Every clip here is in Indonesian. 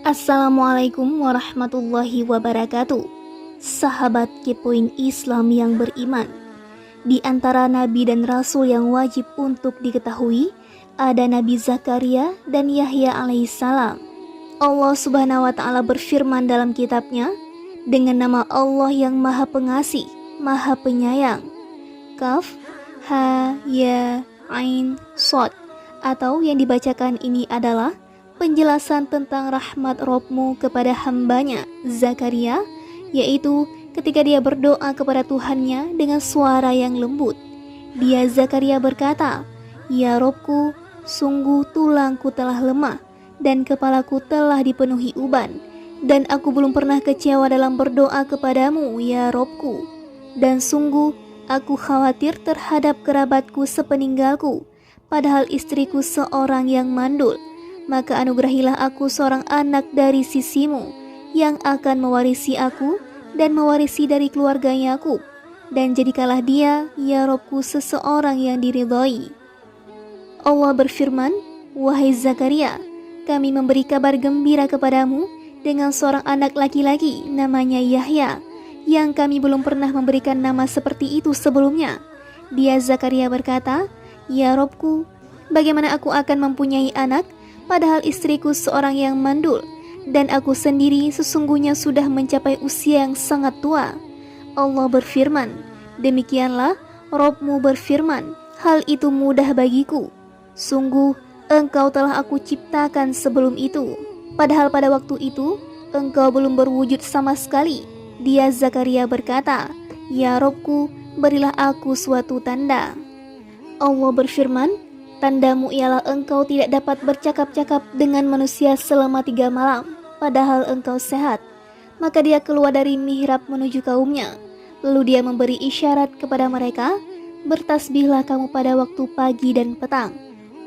Assalamualaikum warahmatullahi wabarakatuh. Sahabat Kepoin Islam yang beriman, di antara nabi dan rasul yang wajib untuk diketahui ada Nabi Zakaria dan Yahya alaihissalam. Allah Subhanahu wa taala berfirman dalam kitabnya dengan nama Allah yang Maha Pengasih, Maha Penyayang. Kaf, Ha, Ya, Ain, Shad, atau yang dibacakan ini adalah penjelasan tentang rahmat Rabb-Mu kepada hambanya Zakaria, yaitu ketika dia berdoa kepada Tuhannya dengan suara yang lembut. Dia Zakaria berkata, "Ya Rabb-Ku, sungguh tulangku telah lemah dan kepalaku telah dipenuhi uban, dan aku belum pernah kecewa dalam berdoa kepadamu, ya Rabb-Ku. Dan sungguh aku khawatir terhadap kerabatku sepeninggalku, padahal istriku seorang yang mandul. Maka anugerahilah aku seorang anak dari sisimu yang akan mewarisi aku dan mewarisi dari keluarga Yakub, dan jadikanlah dia, ya Rabb-Ku, seseorang yang diridhai." Allah berfirman, "Wahai Zakaria, kami memberi kabar gembira kepadamu dengan seorang anak laki-laki namanya Yahya, yang kami belum pernah memberikan nama seperti itu sebelumnya." Dia Zakaria berkata, "Ya Rabb-Ku, bagaimana aku akan mempunyai anak padahal istriku seorang yang mandul, dan aku sendiri sesungguhnya sudah mencapai usia yang sangat tua." Allah berfirman, "Demikianlah Rabb-Mu berfirman, hal itu mudah bagiku. Sungguh engkau telah aku ciptakan sebelum itu, padahal pada waktu itu engkau belum berwujud sama sekali." Dia Zakaria berkata, "Ya Rabb-Ku, berilah aku suatu tanda." Allah berfirman, "Tandamu ialah engkau tidak dapat bercakap-cakap dengan manusia selama 3 malam, padahal engkau sehat." Maka dia keluar dari mihrab menuju kaumnya. Lalu dia memberi isyarat kepada mereka, "Bertasbihlah kamu pada waktu pagi dan petang.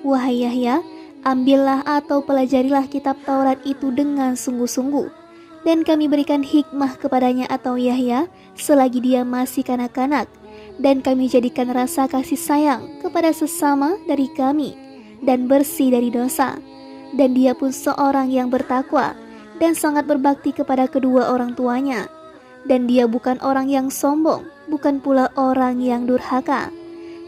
Wahai Yahya, ambillah atau pelajarilah kitab Taurat itu dengan sungguh-sungguh. Dan kami berikan hikmah kepadanya atau Yahya selagi dia masih kanak-kanak. Dan kami jadikan rasa kasih sayang kepada sesama dari kami dan bersih dari dosa. Dan dia pun seorang yang bertakwa dan sangat berbakti kepada kedua orang tuanya. Dan dia bukan orang yang sombong, bukan pula orang yang durhaka.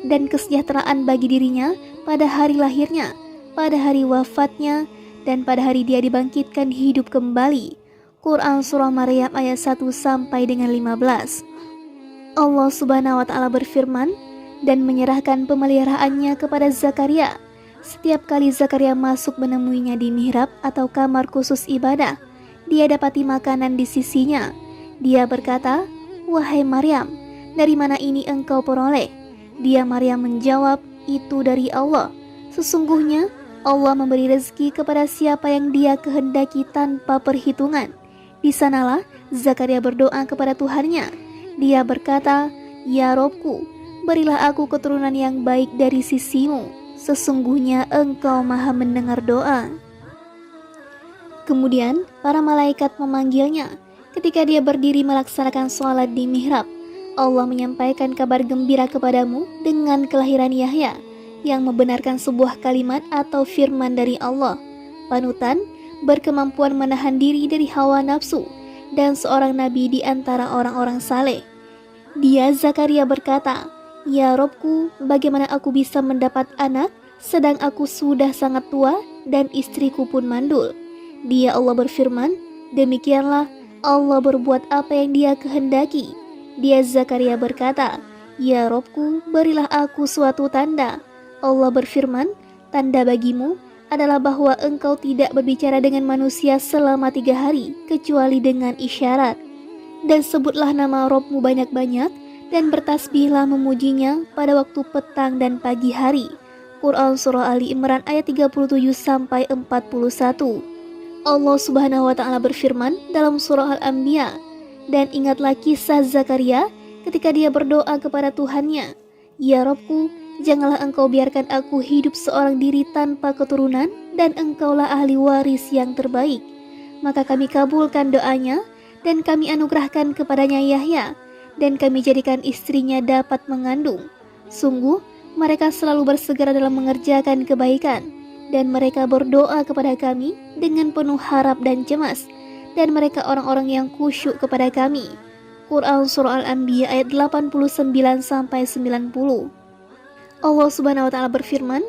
Dan kesejahteraan bagi dirinya pada hari lahirnya, pada hari wafatnya, dan pada hari dia dibangkitkan hidup kembali." Quran Surah Maryam ayat 1 sampai dengan 15. Allah Subhanahu wa taala berfirman dan menyerahkan pemeliharaannya kepada Zakaria. Setiap kali Zakaria masuk menemuinya di mihrab atau kamar khusus ibadah, dia dapati makanan di sisinya. Dia berkata, "Wahai Maryam, dari mana ini engkau peroleh?" Dia Maryam menjawab, "Itu dari Allah. Sesungguhnya Allah memberi rezeki kepada siapa yang dia kehendaki tanpa perhitungan." Di sanalah Zakaria berdoa kepada Tuhannya. Dia berkata, "Ya Rabb-Ku, berilah aku keturunan yang baik dari sisimu. Sesungguhnya engkau maha mendengar doa." Kemudian para malaikat memanggilnya ketika dia berdiri melaksanakan sholat di mihrab. Allah menyampaikan kabar gembira kepadamu dengan kelahiran Yahya yang membenarkan sebuah kalimat atau firman dari Allah, panutan, berkemampuan menahan diri dari hawa nafsu, dan seorang nabi di antara orang-orang saleh. Dia Zakaria berkata, "Ya Rabb-Ku, bagaimana aku bisa mendapat anak sedang aku sudah sangat tua dan istriku pun mandul?" Dia Allah berfirman, "Demikianlah Allah berbuat apa yang dia kehendaki." Dia Zakaria berkata, "Ya Rabb-Ku, berilah aku suatu tanda." Allah berfirman, "Tanda bagimu adalah bahwa engkau tidak berbicara dengan manusia selama 3 hari kecuali dengan isyarat. Dan sebutlah nama Rabb-Mu banyak-banyak dan bertasbihlah memujinya pada waktu petang dan pagi hari." Quran Surah Ali Imran ayat 37 sampai 41. Allah Subhanahu wa taala berfirman dalam surah Al-Anbiya, "Dan ingatlah kisah Zakaria ketika dia berdoa kepada Tuhannya, 'Ya Rabb-Ku, janganlah engkau biarkan aku hidup seorang diri tanpa keturunan, dan engkaulah ahli waris yang terbaik.' Maka kami kabulkan doanya, dan kami anugerahkan kepadanya Yahya, dan kami jadikan istrinya dapat mengandung. Sungguh, mereka selalu bersegera dalam mengerjakan kebaikan, dan mereka berdoa kepada kami dengan penuh harap dan cemas, dan mereka orang-orang yang khusyuk kepada kami. Quran Surah Al-Anbiya ayat 89-90. Allah Subhanahu wa Ta'ala berfirman,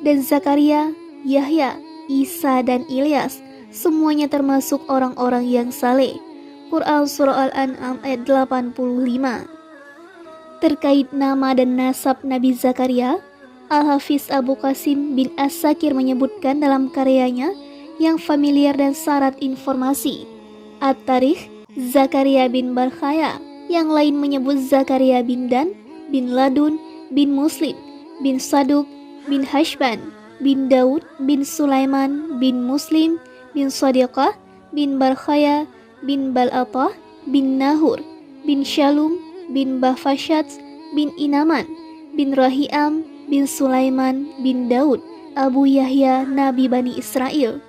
dan Zakaria, Yahya, Isa dan Ilyas semuanya termasuk orang-orang yang saleh. Quran Surah Al-An'am ayat 85. Terkait nama dan nasab Nabi Zakaria, Al-Hafiz Abu Qasim bin As-Sakir menyebutkan dalam karyanya yang familiar dan syarat informasi, At-Tarikh, Zakaria bin Barkhaya, yang lain menyebut Zakaria bin Dan, bin Ladun, bin Muslim, bin Saduk, bin Hashban, bin Daud, bin Sulaiman, bin Muslim, bin Sadiqah, bin Barkhaya, bin Balatah, bin Nahur, bin Shalum, bin Bafashat, bin Inaman, bin Rahiam, bin Sulaiman, bin Daud, Abu Yahya, Nabi Bani Israel.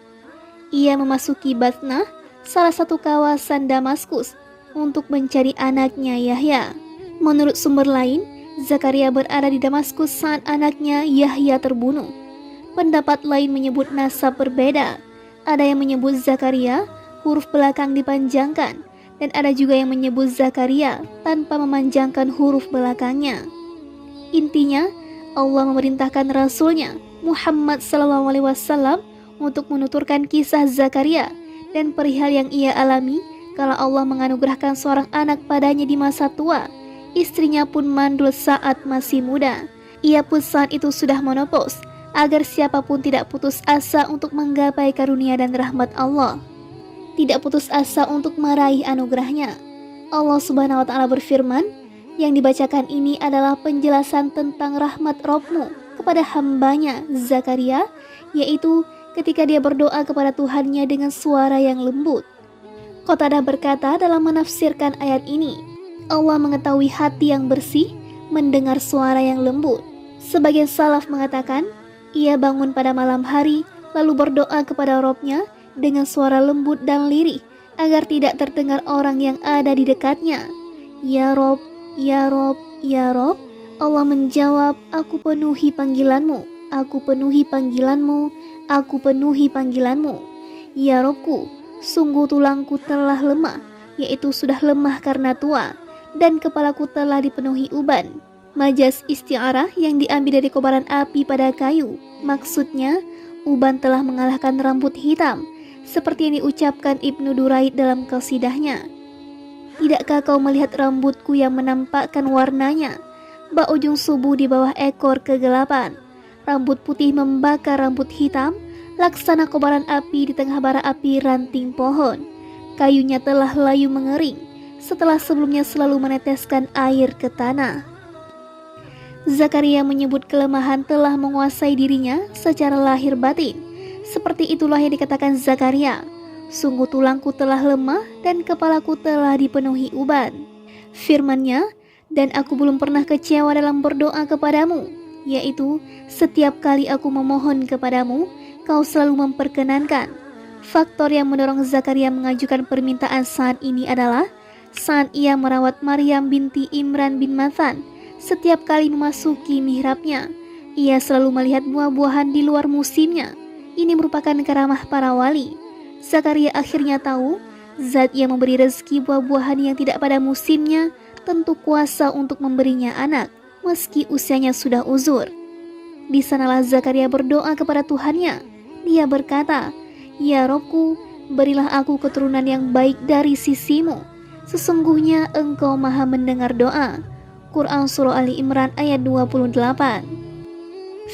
Ia memasuki Batnah, salah satu kawasan Damaskus, untuk mencari anaknya Yahya. Menurut sumber lain, Zakaria berada di Damaskus saat anaknya Yahya terbunuh. Pendapat lain menyebut nasab berbeda. Ada yang menyebut Zakaria huruf belakang dipanjangkan, dan ada juga yang menyebut Zakaria tanpa memanjangkan huruf belakangnya. Intinya, Allah memerintahkan Rasulnya Muhammad SAW untuk menuturkan kisah Zakaria dan perihal yang ia alami kala Allah menganugerahkan seorang anak padanya di masa tua. Istrinya pun mandul saat masih muda. Ia pun saat itu sudah menopause, agar siapapun tidak putus asa untuk menggapai karunia dan rahmat Allah, tidak putus asa untuk meraih anugerahnya. Allah Subhanahu wa Ta'ala berfirman, yang dibacakan ini adalah penjelasan tentang rahmat Rabb-Mu kepada hambanya Zakaria, yaitu ketika dia berdoa kepada Tuhannya dengan suara yang lembut. Qatadah berkata dalam menafsirkan ayat ini, Allah mengetahui hati yang bersih mendengar suara yang lembut. Sebagian salaf mengatakan, ia bangun pada malam hari lalu berdoa kepada Rabb-Nya dengan suara lembut dan lirih agar tidak terdengar orang yang ada di dekatnya. Ya Rabb, ya Rabb, ya Rabb. Allah menjawab, aku penuhi panggilanmu, aku penuhi panggilanmu, aku penuhi panggilanmu. Ya Rabbku, sungguh tulangku telah lemah, yaitu sudah lemah karena tua, dan kepalaku telah dipenuhi uban. Majas isti'arah yang diambil dari kobaran api pada kayu. Maksudnya, uban telah mengalahkan rambut hitam, seperti yang diucapkan Ibnu Duraid dalam qasidahnya. Tidakkah kau melihat rambutku yang menampakkan warnanya? Bak ujung subuh di bawah ekor kegelapan. Rambut putih membakar rambut hitam, laksana kobaran api di tengah bara api ranting pohon. Kayunya telah layu mengering, setelah sebelumnya selalu meneteskan air ke tanah. Zakaria menyebut kelemahan telah menguasai dirinya secara lahir batin. Seperti itulah yang dikatakan Zakaria, sungguh tulangku telah lemah dan kepalaku telah dipenuhi uban. Firman-Nya, dan aku belum pernah kecewa dalam berdoa kepadamu, yaitu setiap kali aku memohon kepadamu, kau selalu memperkenankan. Faktor yang mendorong Zakaria mengajukan permintaan saat ini adalah saat ia merawat Maryam binti Imran bin Mathan. Setiap kali memasuki mihrabnya, ia selalu melihat buah-buahan di luar musimnya. Ini merupakan karamah para wali. Zakaria akhirnya tahu, zat yang memberi rezeki buah-buahan yang tidak pada musimnya tentu kuasa untuk memberinya anak, meski usianya sudah uzur. Di sanalah Zakaria berdoa kepada Tuhannya. Dia berkata, ya Robku, berilah aku keturunan yang baik dari sisimu. Sesungguhnya Engkau maha mendengar doa. Quran Surah Ali Imran ayat 28.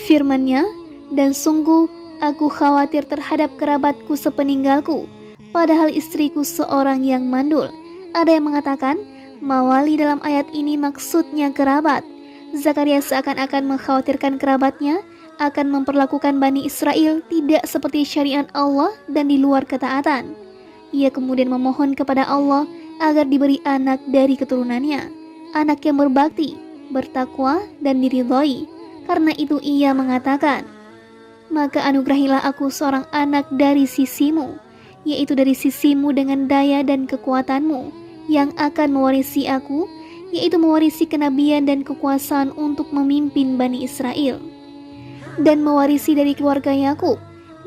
Firman-Nya, dan sungguh aku khawatir terhadap kerabatku sepeninggalku, padahal istriku seorang yang mandul. Ada yang mengatakan, mawali dalam ayat ini maksudnya kerabat. Zakaria seakan-akan mengkhawatirkan kerabatnya akan memperlakukan Bani Israel tidak seperti syariat Allah dan di luar ketaatan. Ia kemudian memohon kepada Allah agar diberi anak dari keturunannya, anak yang berbakti, bertakwa, dan diridhoi. Karena itu ia mengatakan, maka anugerahilah aku seorang anak dari sisimu, yaitu dari sisimu dengan daya dan kekuatanmu, yang akan mewarisi aku, yaitu mewarisi kenabian dan kekuasaan untuk memimpin Bani Israel, dan mewarisi dari keluarga Yakub,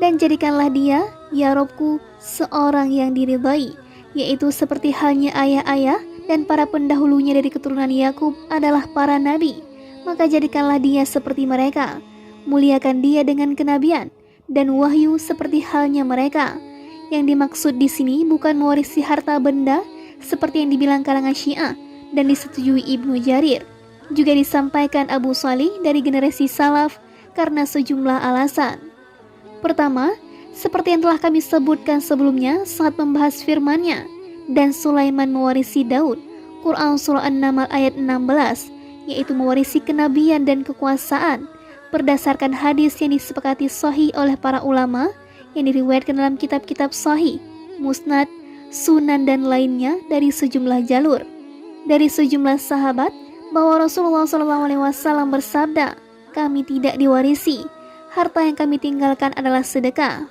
dan jadikanlah dia, ya Robku, seorang yang diridhai, yaitu seperti halnya ayah-ayah dan para pendahulunya dari keturunan Yakub adalah para nabi. Maka jadikanlah dia seperti mereka, muliakan dia dengan kenabian dan wahyu seperti halnya mereka. Yang dimaksud di sini bukan mewarisi harta benda seperti yang dibilang kalangan Syiah dan disetujui Ibnu Jarir. Juga disampaikan Abu Salih dari generasi salaf karena sejumlah alasan. Pertama, seperti yang telah kami sebutkan sebelumnya saat membahas firman-Nya, dan Sulaiman mewarisi Daud, Quran Surah An-Naml ayat 16, yaitu mewarisi kenabian dan kekuasaan berdasarkan hadis yang disepakati sahih oleh para ulama yang diriwayatkan dalam kitab-kitab sahih, musnad, sunan dan lainnya dari sejumlah jalur. Dari sejumlah sahabat bahwa Rasulullah SAW bersabda, kami tidak diwarisi, harta yang kami tinggalkan adalah sedekah.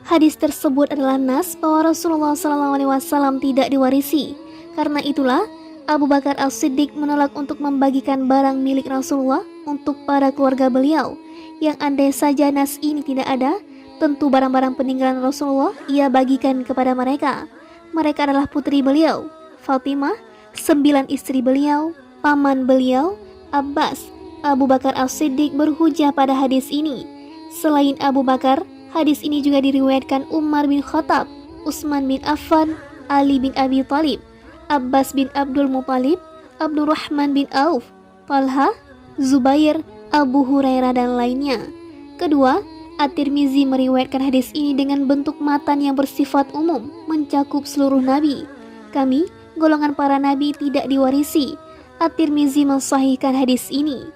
Hadis tersebut adalah nas bahwa Rasulullah SAW tidak diwarisi. Karena itulah Abu Bakar As-Siddiq menolak untuk membagikan barang milik Rasulullah untuk para keluarga beliau, yang andai saja nas ini tidak ada, tentu barang-barang peninggalan Rasulullah ia bagikan kepada mereka. Mereka adalah putri beliau, Fatimah, 9 istri beliau, paman beliau, Abbas. Abu Bakar As-Siddiq berhujah pada hadis ini. Selain Abu Bakar, hadis ini juga diriwayatkan Umar bin Khattab, Utsman bin Affan, Ali bin Abi Thalib, Abbas bin Abdul Muthalib, Abdurrahman bin Auf, Talha, Zubair, Abu Hurairah dan lainnya. Kedua, At-Tirmizi meriwayatkan hadis ini dengan bentuk matan yang bersifat umum, mencakup seluruh nabi. Kami, golongan para nabi, tidak diwarisi. At-Tirmizi mensahihkan hadis ini.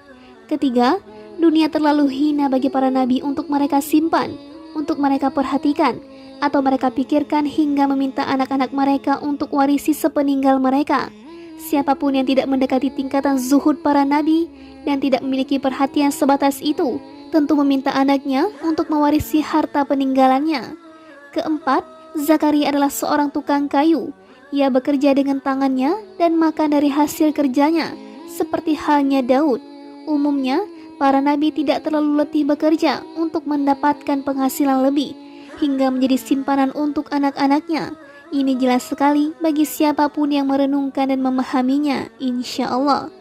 Ketiga, dunia terlalu hina bagi para nabi untuk mereka simpan, untuk mereka perhatikan, atau mereka pikirkan hingga meminta anak-anak mereka untuk warisi sepeninggal mereka. Siapapun yang tidak mendekati tingkatan zuhud para nabi dan tidak memiliki perhatian sebatas itu, tentu meminta anaknya untuk mewarisi harta peninggalannya. Keempat, Zakaria adalah seorang tukang kayu. Ia bekerja dengan tangannya dan makan dari hasil kerjanya, seperti halnya Daud. Umumnya, para nabi tidak terlalu letih bekerja untuk mendapatkan penghasilan lebih, hingga menjadi simpanan untuk anak-anaknya. Ini jelas sekali bagi siapapun yang merenungkan dan memahaminya, insya Allah.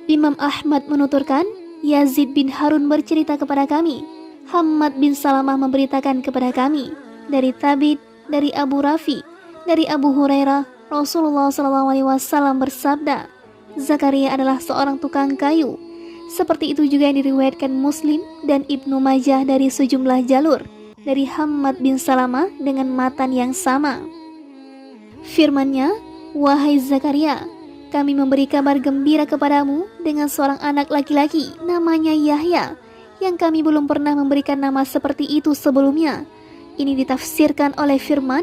Imam Ahmad menuturkan, Yazid bin Harun bercerita kepada kami, Hammad bin Salamah memberitakan kepada kami, dari Thabit, dari Abu Rafi, dari Abu Hurairah, Rasulullah SAW bersabda, Zakaria adalah seorang tukang kayu. Seperti itu juga yang diriwayatkan Muslim dan Ibnu Majah dari sejumlah jalur, dari Hammad bin Salamah dengan matan yang sama. Firman-Nya, wahai Zakaria, kami memberi kabar gembira kepadamu dengan seorang anak laki-laki namanya Yahya, yang kami belum pernah memberikan nama seperti itu sebelumnya. Ini ditafsirkan oleh firman,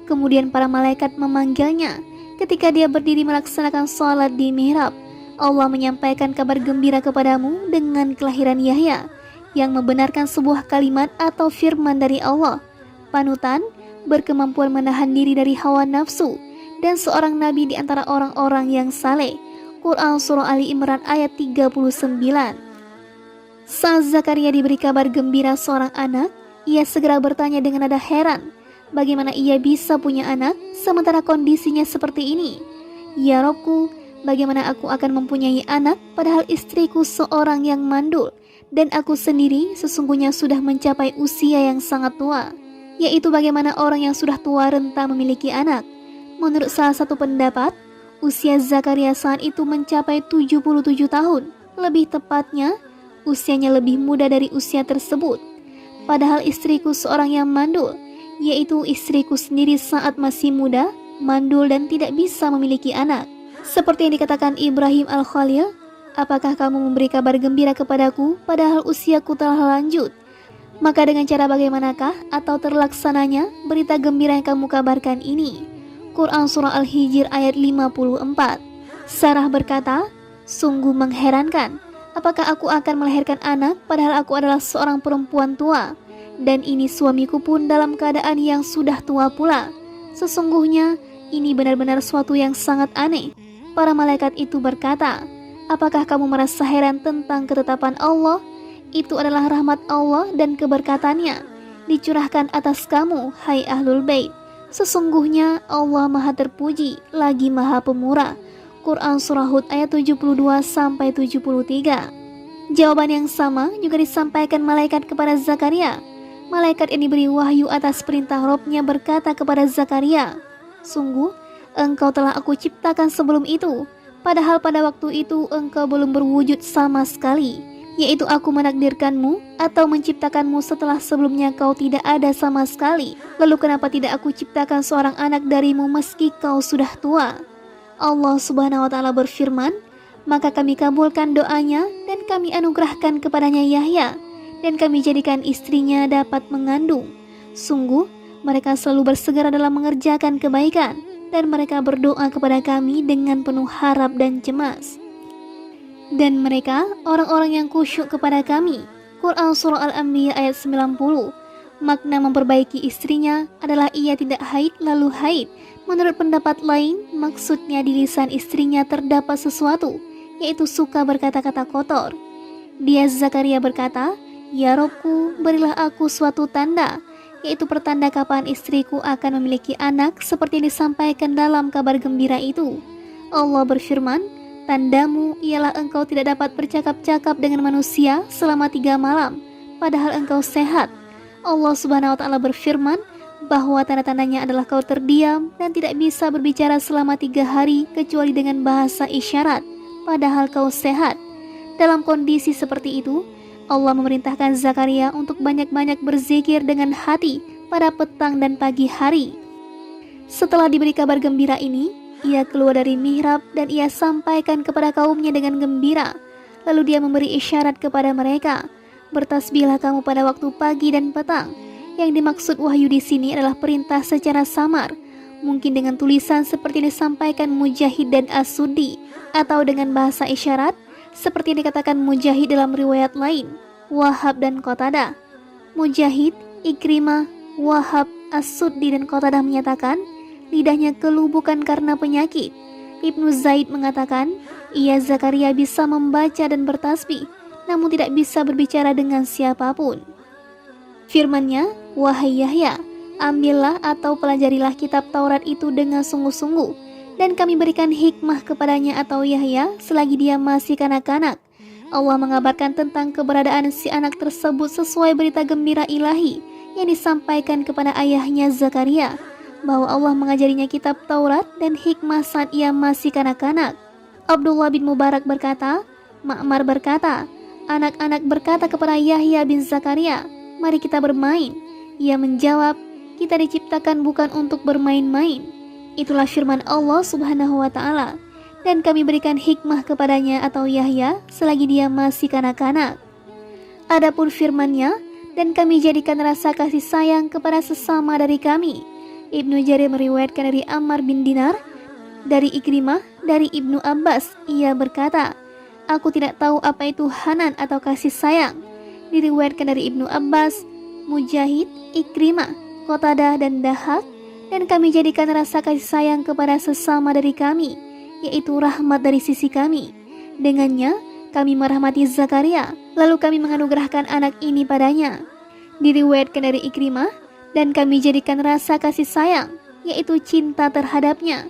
kemudian para malaikat memanggilnya ketika dia berdiri melaksanakan sholat di mihrab. Allah menyampaikan kabar gembira kepadamu dengan kelahiran Yahya, yang membenarkan sebuah kalimat atau firman dari Allah, panutan, berkemampuan menahan diri dari hawa nafsu, dan seorang nabi di antara orang-orang yang saleh. Quran Surah Ali Imran ayat 39. Saat Zakaria diberi kabar gembira seorang anak, ia segera bertanya dengan nada heran, bagaimana ia bisa punya anak sementara kondisinya seperti ini? Ya Robku, bagaimana aku akan mempunyai anak padahal istriku seorang yang mandul, dan aku sendiri sesungguhnya sudah mencapai usia yang sangat tua. Yaitu bagaimana orang yang sudah tua renta memiliki anak. Menurut salah satu pendapat, usia Zakaria saat itu mencapai 77 tahun. Lebih tepatnya, usianya lebih muda dari usia tersebut. Padahal istriku seorang yang mandul, yaitu istriku sendiri saat masih muda, mandul dan tidak bisa memiliki anak. Seperti yang dikatakan Ibrahim Al-Khalil, apakah kamu memberi kabar gembira kepadaku padahal usiaku telah lanjut? Maka dengan cara bagaimanakah atau terlaksananya berita gembira yang kamu kabarkan ini? Quran Surah Al-Hijr ayat 54. Sarah berkata, sungguh mengherankan, apakah aku akan melahirkan anak padahal aku adalah seorang perempuan tua, dan ini suamiku pun dalam keadaan yang sudah tua pula. Sesungguhnya ini benar-benar suatu yang sangat aneh. Para malaikat itu berkata, apakah kamu merasa heran tentang ketetapan Allah? Itu adalah rahmat Allah dan keberkatannya. dicurahkan atas kamu, hai Ahlul Bait. Sesungguhnya Allah Maha Terpuji lagi Maha Pemurah. Quran Surah Hud ayat 72-73. Jawaban yang sama juga disampaikan malaikat kepada Zakaria. Malaikat yang diberi wahyu atas perintah Robnya berkata kepada Zakaria, "Sungguh, engkau telah aku ciptakan sebelum itu, padahal pada waktu itu engkau belum berwujud sama sekali, yaitu aku menakdirkanmu atau menciptakanmu setelah sebelumnya kau tidak ada sama sekali. Lalu kenapa tidak aku ciptakan seorang anak darimu meski kau sudah tua?" Allah Subhanahu wa Ta'ala berfirman, "Maka kami kabulkan doanya dan kami anugerahkan kepadanya Yahya, dan kami jadikan istrinya dapat mengandung. Sungguh, mereka selalu bersegera dalam mengerjakan kebaikan, dan mereka berdoa kepada kami dengan penuh harap dan cemas. Dan mereka orang-orang yang khusyuk kepada kami." Quran Surah Al-Anbiya ayat 90. Makna memperbaiki istrinya adalah ia tidak haid lalu haid. Menurut pendapat lain, maksudnya di lisan istrinya terdapat sesuatu, yaitu suka berkata-kata kotor. Dia Zakaria berkata, "Ya Robku, berilah aku suatu tanda, yaitu pertanda kapan istriku akan memiliki anak seperti yang disampaikan dalam kabar gembira itu." Allah berfirman, "Tandamu ialah engkau tidak dapat bercakap-cakap dengan manusia selama 3 malam, padahal engkau sehat." Allah Subhanahu wa Ta'ala berfirman bahwa tanda-tandanya adalah kau terdiam dan tidak bisa berbicara selama 3 hari kecuali dengan bahasa isyarat, padahal kau sehat. Dalam kondisi seperti itu, Allah memerintahkan Zakaria untuk banyak-banyak berzikir dengan hati pada petang dan pagi hari. Setelah diberi kabar gembira ini, ia keluar dari mihrab dan ia sampaikan kepada kaumnya dengan gembira. Lalu dia memberi isyarat kepada mereka, "Bertasbihlah kamu pada waktu pagi dan petang." Yang dimaksud wahyu di sini adalah perintah secara samar, mungkin dengan tulisan seperti yang disampaikan Mujahid dan As-Suddi, atau dengan bahasa isyarat seperti yang dikatakan Mujahid dalam riwayat lain, Wahab dan Qatadah. Mujahid, Ikrimah, Wahab, As-Suddi dan Qatadah menyatakan lidahnya keluh bukan karena penyakit. Ibnu Zaid mengatakan ia Zakaria bisa membaca dan bertasbih, namun tidak bisa berbicara dengan siapapun. Firman-Nya, "Wahai Yahya, ambillah atau pelajarilah kitab Taurat itu dengan sungguh-sungguh, dan kami berikan hikmah kepadanya atau Yahya selagi dia masih kanak-kanak." Allah mengabarkan tentang keberadaan si anak tersebut sesuai berita gembira ilahi yang disampaikan kepada ayahnya Zakaria, bahwa Allah mengajarinya kitab Taurat dan hikmah saat ia masih kanak-kanak. Abdullah bin Mubarak berkata, Ma'mar berkata, anak-anak berkata kepada Yahya bin Zakaria, "Mari kita bermain." Ia menjawab, "Kita diciptakan bukan untuk bermain-main." Itulah firman Allah Subhanahu wa Ta'ala, "Dan kami berikan hikmah kepadanya atau Yahya selagi dia masih kanak-kanak." Adapun firman-Nya, "Dan kami jadikan rasa kasih sayang kepada sesama dari kami." Ibnu Jarir meriwayatkan dari Ammar bin Dinar, dari Ikrimah, dari Ibnu Abbas, ia berkata, "Aku tidak tahu apa itu hanan atau kasih sayang." Diriwayatkan dari Ibnu Abbas, Mujahid, Ikrimah, Qatadah dan Dahak, "Dan kami jadikan rasa kasih sayang kepada sesama dari kami, yaitu rahmat dari sisi kami. Dengannya kami merahmati Zakaria, lalu kami menganugerahkan anak ini padanya." Diriwayatkan dari Ikrimah, "Dan kami jadikan rasa kasih sayang, yaitu cinta terhadapnya."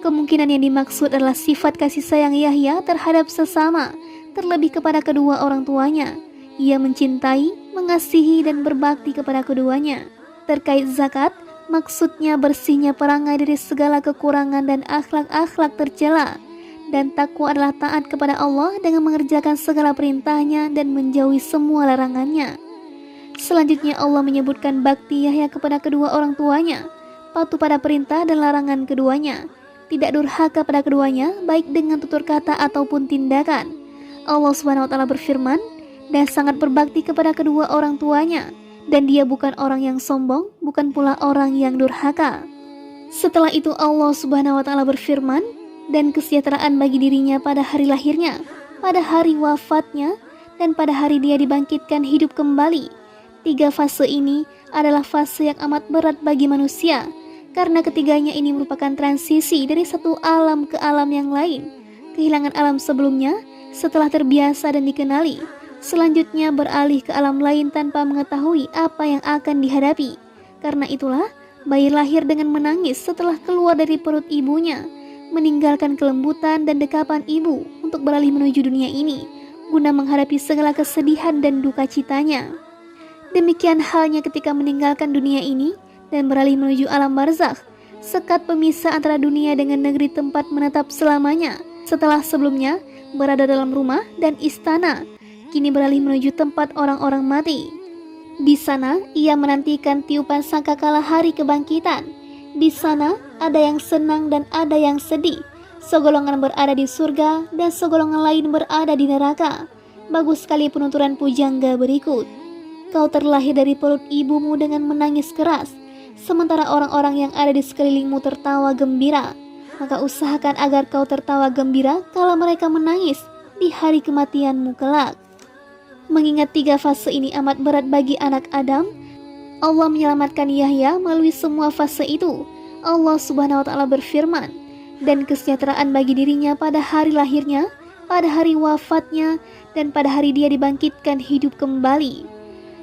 Kemungkinan yang dimaksud adalah sifat kasih sayang Yahya terhadap sesama, terlebih kepada kedua orang tuanya. Ia mencintai, mengasihi dan berbakti kepada keduanya. Terkait zakat, maksudnya bersihnya perangai dari segala kekurangan dan akhlak-akhlak tercela. Dan takwa adalah taat kepada Allah dengan mengerjakan segala perintahnya dan menjauhi semua larangannya. Selanjutnya Allah menyebutkan bakti Yahya kepada kedua orang tuanya, patuh pada perintah dan larangan keduanya, tidak durhaka pada keduanya baik dengan tutur kata ataupun tindakan. Allah Subhanahu wa Ta'ala berfirman, "Dan sangat berbakti kepada kedua orang tuanya, dan dia bukan orang yang sombong, bukan pula orang yang durhaka." Setelah itu Allah Subhanahu wa Ta'ala berfirman, "Dan kesejahteraan bagi dirinya pada hari lahirnya, pada hari wafatnya, dan pada hari dia dibangkitkan hidup kembali." 3 fase ini adalah fase yang amat berat bagi manusia, karena ketiganya ini merupakan transisi dari satu alam ke alam yang lain. Kehilangan alam sebelumnya setelah terbiasa dan dikenali, Selanjutnya beralih ke alam lain tanpa mengetahui apa yang akan dihadapi. Karena itulah, bayi lahir dengan menangis setelah keluar dari perut ibunya, meninggalkan kelembutan dan dekapan ibu untuk beralih menuju dunia ini, guna menghadapi segala kesedihan dan duka citanya. Demikian halnya ketika meninggalkan dunia ini dan beralih menuju alam barzakh, sekat pemisah antara dunia dengan negeri tempat menetap selamanya. Setelah sebelumnya berada dalam rumah dan istana, kini beralih menuju tempat orang-orang mati. Di sana ia menantikan tiupan sangkakala hari kebangkitan. Di sana ada yang senang dan ada yang sedih. Segolongan berada di surga dan segolongan lain berada di neraka. Bagus sekali penuturan pujangga berikut. Kau terlahir dari perut ibumu dengan menangis keras, sementara orang-orang yang ada di sekelilingmu tertawa gembira. Maka usahakan agar kau tertawa gembira kala mereka menangis di hari kematianmu kelak. Mengingat 3 fase ini amat berat bagi anak Adam, Allah menyelamatkan Yahya melalui semua fase itu. Allah Subhanahu wa Ta'ala berfirman, dan kesejahteraan bagi dirinya pada hari lahirnya, pada hari wafatnya, dan pada hari dia dibangkitkan hidup kembali.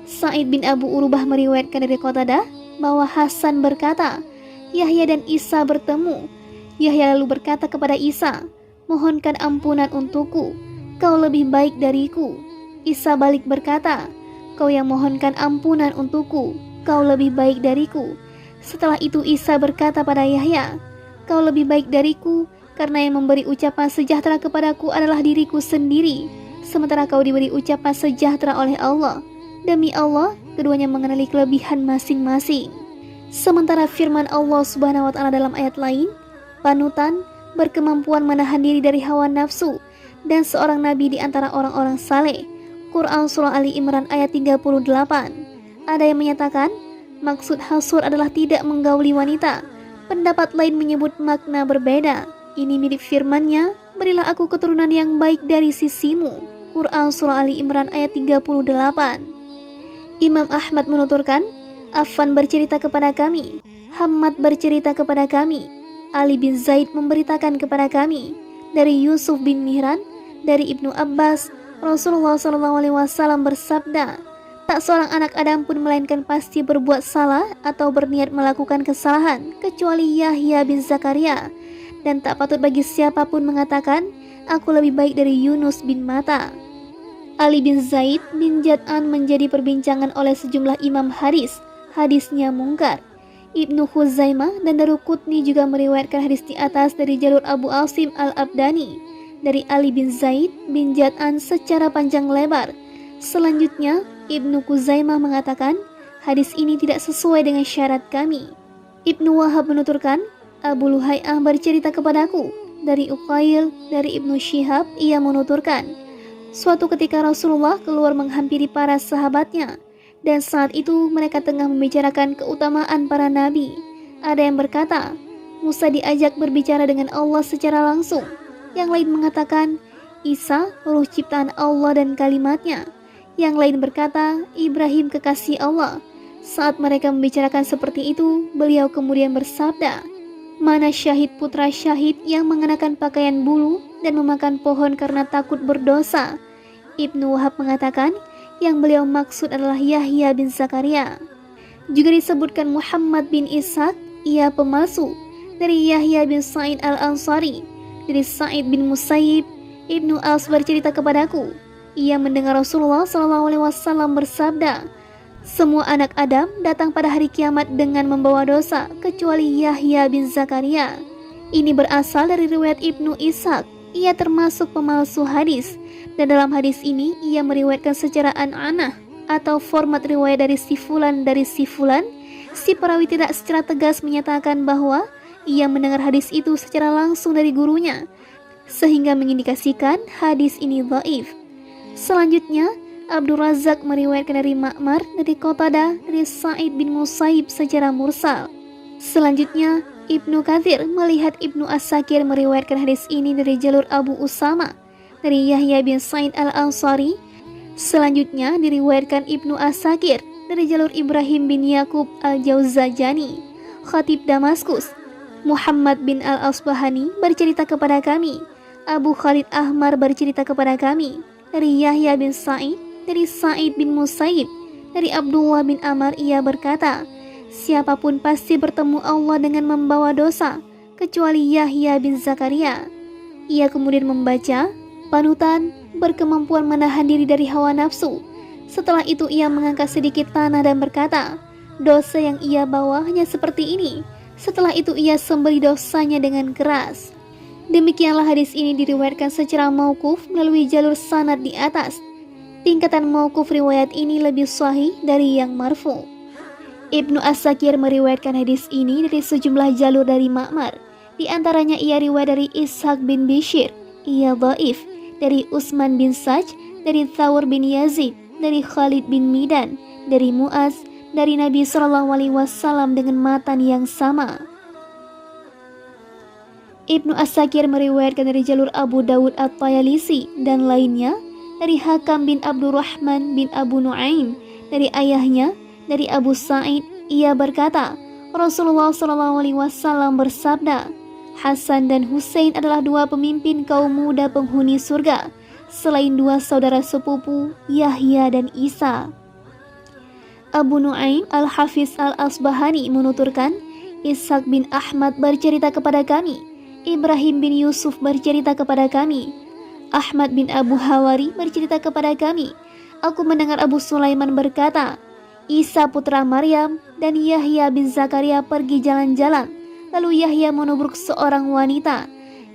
Sa'id bin Abu Urubah meriwayatkan dari Qatadah bahwa Hasan berkata, Yahya dan Isa bertemu. Yahya lalu berkata kepada Isa, mohonkan ampunan untukku, kau lebih baik dariku. Isa balik berkata, kau yang mohonkan ampunan untukku, kau lebih baik dariku. Setelah itu Isa berkata pada Yahya, kau lebih baik dariku karena yang memberi ucapan sejahtera kepadaku adalah diriku sendiri, sementara kau diberi ucapan sejahtera oleh Allah. Demi Allah, keduanya mengenali kelebihan masing-masing. Sementara firman Allah Subhanahu wa Ta'ala dalam ayat lain, panutan berkemampuan menahan diri dari hawa nafsu dan seorang nabi di antara orang-orang saleh. Quran Surah Ali Imran ayat 38. Ada yang menyatakan maksud hasur adalah tidak menggauli wanita. Pendapat lain menyebut makna berbeda. Ini mirip firman-Nya, berilah aku keturunan yang baik dari sisimu. Quran Surah Ali Imran ayat 38. Imam Ahmad menuturkan, Affan bercerita kepada kami, Hammad bercerita kepada kami, Ali bin Zaid memberitakan kepada kami, dari Yusuf bin Mihran, dari Ibnu Abbas, Rasulullah SAW bersabda, tak seorang anak Adam pun melainkan pasti berbuat salah atau berniat melakukan kesalahan kecuali Yahya bin Zakaria, dan tak patut bagi siapapun mengatakan, aku lebih baik dari Yunus bin Matta. Ali bin Zaid bin Jad'an menjadi perbincangan oleh sejumlah imam hadis. Hadisnya mungkar. Ibnu Khuzaimah dan Daruqutni juga meriwayatkan hadis di atas dari jalur Abu Asim al-Abdani dari Ali bin Zaid bin Jad'an secara panjang lebar. Selanjutnya, Ibnu Khuzaimah mengatakan, hadis ini tidak sesuai dengan syarat kami. Ibnu Wahab menuturkan, Abu Luhai'ah bercerita kepadaku, dari Uqail, dari Ibnu Syihab, ia menuturkan, suatu ketika Rasulullah keluar menghampiri para sahabatnya, dan saat itu mereka tengah membicarakan keutamaan para nabi. Ada yang berkata, Musa diajak berbicara dengan Allah secara langsung. Yang lain mengatakan, Isa ruh ciptaan Allah dan kalimatnya. Yang lain berkata, Ibrahim kekasih Allah. Saat mereka membicarakan seperti itu, beliau kemudian bersabda, mana syahid putra syahid yang mengenakan pakaian bulu dan memakan pohon karena takut berdosa? Ibnu Wahab mengatakan, yang beliau maksud adalah Yahya bin Zakaria. Juga disebutkan Muhammad bin Ishaq, ia pemalsu, dari Yahya bin Sa'id al-Ansari. Dari Sa'id bin Musayyib, Ibnu As bercerita kepadaku, ia mendengar Rasulullah SAW bersabda, semua anak Adam datang pada hari kiamat dengan membawa dosa, kecuali Yahya bin Zakaria. Ini berasal dari riwayat Ibnu Ishaq, ia termasuk pemalsu hadis, dan dalam hadis ini ia meriwayatkan secara an-anah, atau format riwayat dari si fulan dari si fulan. Si perawi tidak secara tegas menyatakan bahwa ia mendengar hadis itu secara langsung dari gurunya, sehingga mengindikasikan hadis ini dhaif. Selanjutnya, Abdul Razak meriwayatkan dari Ma'mar, dari Qatadah, dari Sa'id bin Musayyib secara mursal. Selanjutnya, Ibnu Katsir melihat Ibnu As-Sakir meriwayatkan hadis ini dari jalur Abu Usama, dari Yahya bin Sa'id al-Ansari. Selanjutnya diriwayatkan Ibnu As-Sakir dari jalur Ibrahim bin Yakub al-Jauzajani, Khatib Damaskus. Muhammad bin al-Asbahani bercerita kepada kami, Abu Khalid Ahmar bercerita kepada kami, dari Yahya bin Sa'id, dari Sa'id bin Musayyib, dari Abdullah bin Amr ia berkata, siapapun pasti bertemu Allah dengan membawa dosa, kecuali Yahya bin Zakaria. Ia kemudian membaca, panutan berkemampuan menahan diri dari hawa nafsu. Setelah itu ia mengangkat sedikit tanah dan berkata, dosa yang ia bawa hanya seperti ini. Setelah itu ia sembeli dosanya dengan keras. Demikianlah hadis ini diriwayatkan secara mauquf melalui jalur sanad di atas. Tingkatan mauquf riwayat ini lebih sahih dari yang marfu. Ibnu As-Sakir meriwayatkan hadis ini dari sejumlah jalur dari Ma'mar. Di antaranya ia riwayat dari Ishaq bin Bishir, ia dhaif, dari Utsman bin Saj, dari Thawr bin Yazid, dari Khalid bin Midan, dari Mu'az, dari Nabi SAW dengan matan yang sama. Ibnu As-Sakir meriwayatkan dari jalur Abu Dawud At-Tayalisi dan lainnya, dari Hakam bin Abdurrahman bin Abu Nuaim, dari ayahnya, dari Abu Sa'id, ia berkata, Rasulullah SAW bersabda, Hasan dan Husain adalah dua pemimpin kaum muda penghuni surga, selain dua saudara sepupu, Yahya dan Isa. Abu Nuaim Al-Hafiz Al-Asbahani menuturkan, Ishaq bin Ahmad bercerita kepada kami, Ibrahim bin Yusuf bercerita kepada kami, Ahmad bin Abu Hawari bercerita kepada kami, aku mendengar Abu Sulaiman berkata, Isa putra Maryam dan Yahya bin Zakaria pergi jalan-jalan, lalu Yahya menubruk seorang wanita.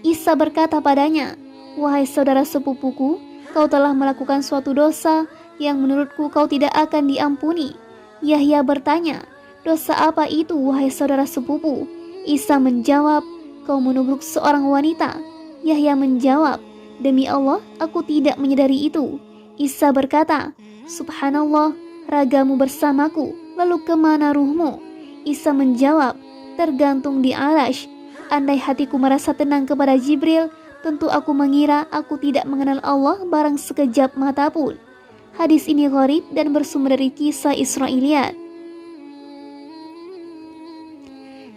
Isa berkata padanya, wahai saudara sepupuku, kau telah melakukan suatu dosa yang menurutku kau tidak akan diampuni. Yahya bertanya, dosa apa itu wahai saudara sepupu? Isa menjawab, kau menubruk seorang wanita. Yahya menjawab, demi Allah, aku tidak menyadari itu. Isa berkata, subhanallah, ragamu bersamaku, lalu kemana ruhmu? Isa menjawab, tergantung di arash. Andai hatiku merasa tenang kepada Jibril, tentu aku mengira aku tidak mengenal Allah barang sekejap mata pun. Hadis ini gharib dan bersumber dari kisah Israiliyat.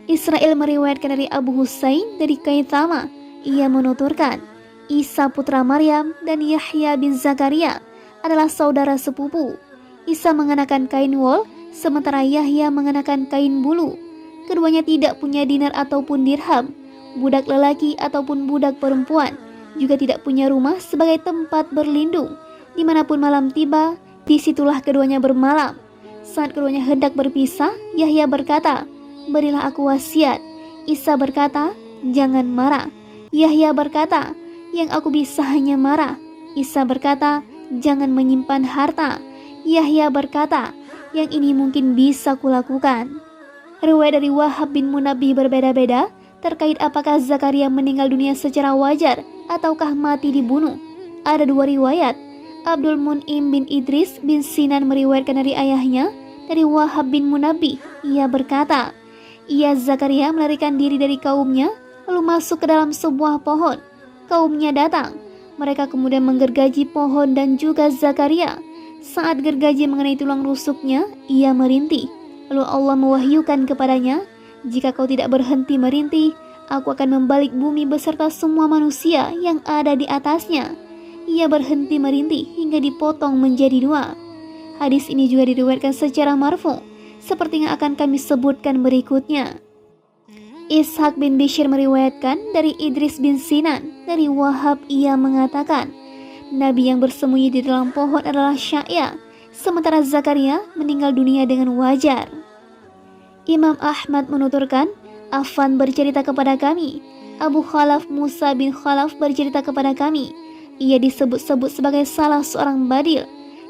Israel meriwayatkan dari Abu Husain dari Kaitama, ia menuturkan, Isa putra Maryam dan Yahya bin Zakaria adalah saudara sepupu. Isa mengenakan kain wol, sementara Yahya mengenakan kain bulu. Keduanya tidak punya dinar ataupun dirham, budak lelaki ataupun budak perempuan, juga tidak punya rumah sebagai tempat berlindung. Dimanapun malam tiba, disitulah keduanya bermalam. Saat keduanya hendak berpisah, Yahya berkata, berilah aku wasiat. Isa berkata, jangan marah. Yahya berkata, yang aku bisa hanya marah. Isa berkata, jangan menyimpan harta. Yahya berkata, yang ini mungkin bisa kulakukan. Riwayat dari Wahab bin Munabbih berbeda-beda terkait apakah Zakaria meninggal dunia secara wajar ataukah mati dibunuh. Ada dua riwayat. Abdul Mun'im bin Idris bin Sinan meriwayatkan dari ayahnya, dari Wahab bin Munabbih. Ia berkata, ia Zakaria melarikan diri dari kaumnya, lalu masuk ke dalam sebuah pohon. Kaumnya datang. Mereka kemudian menggergaji pohon dan juga Zakaria. Saat gergaji mengenai tulang rusuknya, ia merintih. Lalu Allah mewahyukan kepadanya, jika kau tidak berhenti merintih, aku akan membalik bumi beserta semua manusia yang ada di atasnya. Ia berhenti merintih hingga dipotong menjadi dua. Hadis ini juga diriwayatkan secara marfu, seperti yang akan kami sebutkan berikutnya. Ishaq bin Bishir meriwayatkan dari Idris bin Sinan, dari Wahab ia mengatakan, Nabi yang bersembunyi di dalam pohon adalah Sya'ya, sementara Zakaria meninggal dunia dengan wajar. Imam Ahmad menuturkan, Affan bercerita kepada kami, Abu Khalaf Musa bin Khalaf bercerita kepada kami, ia disebut-sebut sebagai salah seorang badil.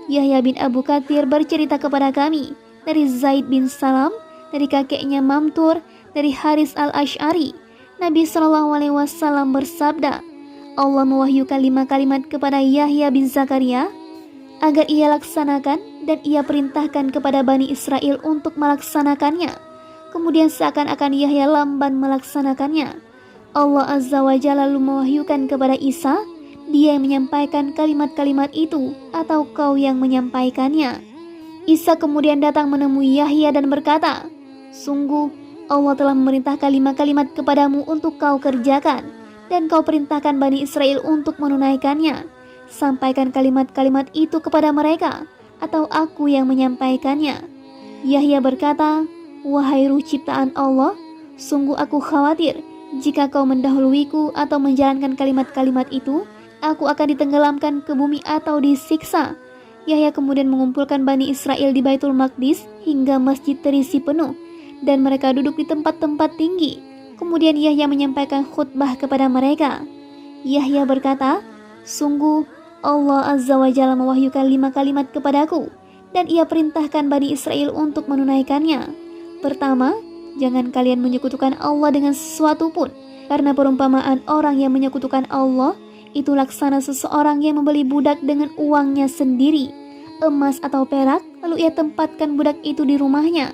Yahya bin Abu Kathir bercerita kepada kami, dari Zaid bin Salam, dari kakeknya Mamtur, dari Haris al-Ash'ari, Nabi SAW bersabda, Allah mewahyukan 5 kalimat kepada Yahya bin Zakaria agar ia laksanakan dan ia perintahkan kepada Bani Israel untuk melaksanakannya. Kemudian seakan-akan Yahya lamban melaksanakannya. Allah Azza wa Jalla lalu mewahyukan kepada Isa, dia yang menyampaikan kalimat-kalimat itu atau kau yang menyampaikannya. Isa kemudian datang menemui Yahya dan berkata, sungguh Allah telah memerintahkan 5 kalimat kepadamu untuk kau kerjakan, dan kau perintahkan Bani Israel untuk menunaikannya. Sampaikan kalimat-kalimat itu kepada mereka, atau aku yang menyampaikannya?" Yahya berkata, "Wahai ruh ciptaan Allah, sungguh aku khawatir jika kau mendahuluiku atau menjalankan kalimat-kalimat itu, aku akan ditenggelamkan ke bumi atau disiksa." Yahya kemudian mengumpulkan Bani Israel di Baitul Maqdis hingga masjid terisi penuh dan mereka duduk di tempat-tempat tinggi. Kemudian Yahya menyampaikan khutbah kepada mereka. Yahya berkata, "Sungguh Allah Azza wa Jalla mewahyukan 5 kalimat kepadaku dan ia perintahkan Bani Israel untuk menunaikannya. Pertama, jangan kalian menyekutukan Allah dengan sesuatu pun, karena perumpamaan orang yang menyekutukan Allah itu laksana seseorang yang membeli budak dengan uangnya sendiri, emas atau perak, lalu ia tempatkan budak itu di rumahnya.